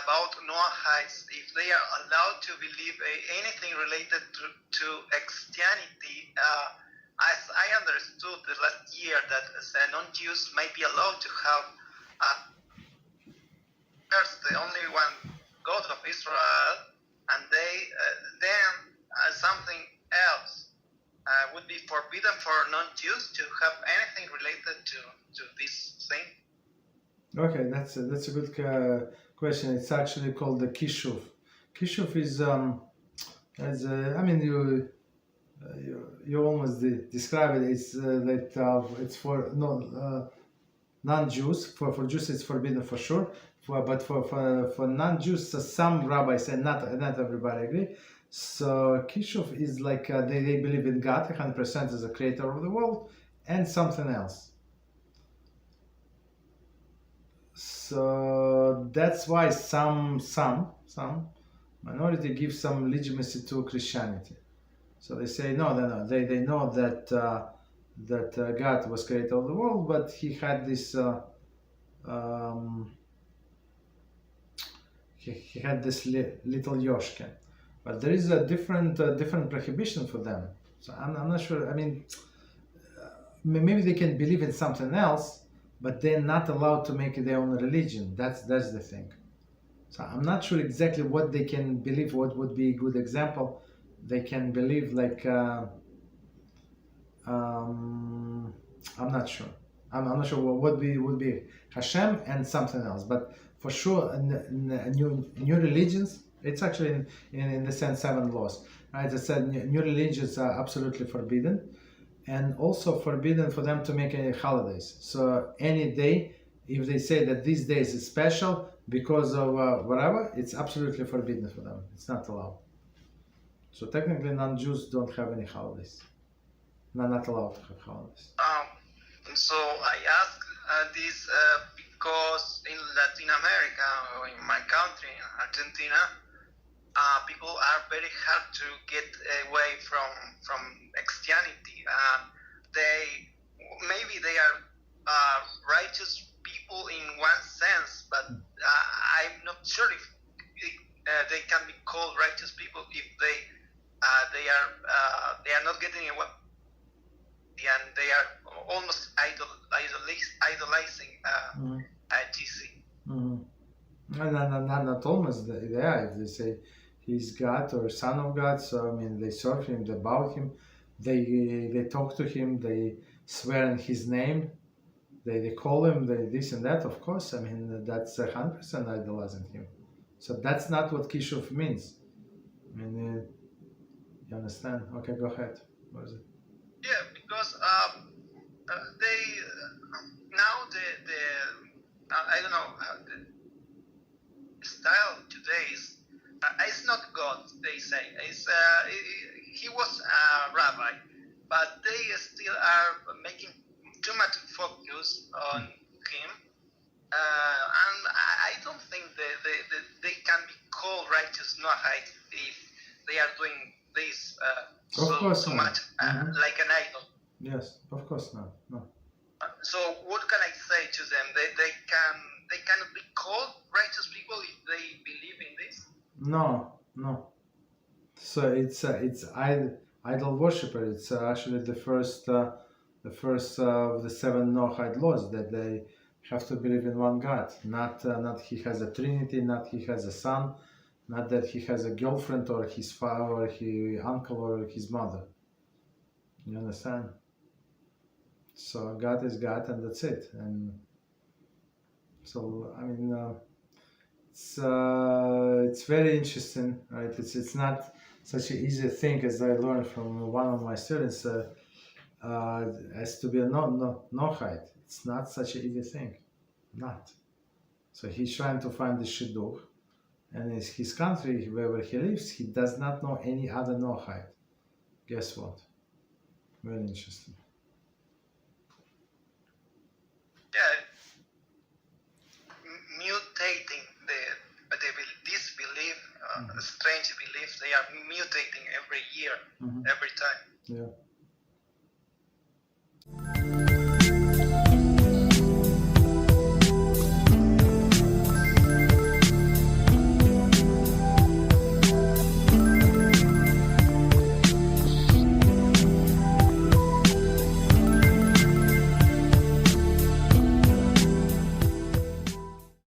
about Noahites, if they are allowed to believe anything related to Christianity. As I understood the last year that non-Jews may be allowed to have first the only one God of Israel, and then something else would be forbidden for non-Jews to have anything related to this thing. Okay, that's a good question. It's actually called the kishuv. Kishuv is you almost describe it. It's it's for non-Jews. For Jews, it's forbidden for sure. But for non-Jews, some rabbis and not everybody agree. So kishuv is like they believe in God 100% as the creator of the world and something else. So that's why some minority give some legitimacy to Christianity. So they say no. They know that God was creator of the world, but he had this he had this little Yoshkin. But there is a different prohibition for them. So I'm not sure. I mean, maybe they can believe in something else, but they're not allowed to make their own religion. That's the thing. So I'm not sure exactly what they can believe. What would be a good example? They can believe like I'm not sure. I'm not sure what would be HaShem and something else. But for sure, new religions. It's actually in the sense 7 laws. Right? I said new religions are absolutely forbidden. And also forbidden for them to make any holidays. So any day, if they say that this day is special because of whatever, it's absolutely forbidden for them. It's not allowed. So technically, non-Jews don't have any holidays. Not allowed to have holidays. So I ask this because in Latin America, or in my country, in Argentina, people are very hard to get away from Christianity. They are righteous people in one sense, but I'm not sure if they can be called righteous people if they are not getting away, and they are almost idolizing GC. Not almost. They are. If they say he's God or son of God, so I mean they serve him, they bow him, they talk to him, they swear in his name, they call him, this and that. Of course, I mean that's 100% idolizing him. So that's not what kishuv means. I mean, you understand? Okay, go ahead. What is it? Yeah, because they now I don't know the style today is. It's not God, they say. He was a rabbi, but they still are making too much focus on him, and I don't think they can be called righteous Noahites if they are doing this so much like an idol. Yes, of course not. No. So what can I say to them? They cannot be called righteous people if they believe in this. No. So it's idol worshiper. It's actually the first of the 7 Noahide laws that they have to believe in one God. Not he has a Trinity, not he has a son, not that he has a girlfriend or his father or his uncle or his mother. You understand? So God is God, and that's it. And so I mean. It's very interesting, right? It's not such an easy thing as I learned from one of my students as to be a Noahide. It's not such an easy thing, not. So he's trying to find the shidduch, and in his country, wherever he lives, he does not know any other Noahide. Guess what? Very interesting. Yeah, mutating this belief, strange belief, they are mutating every year, every time. Yeah.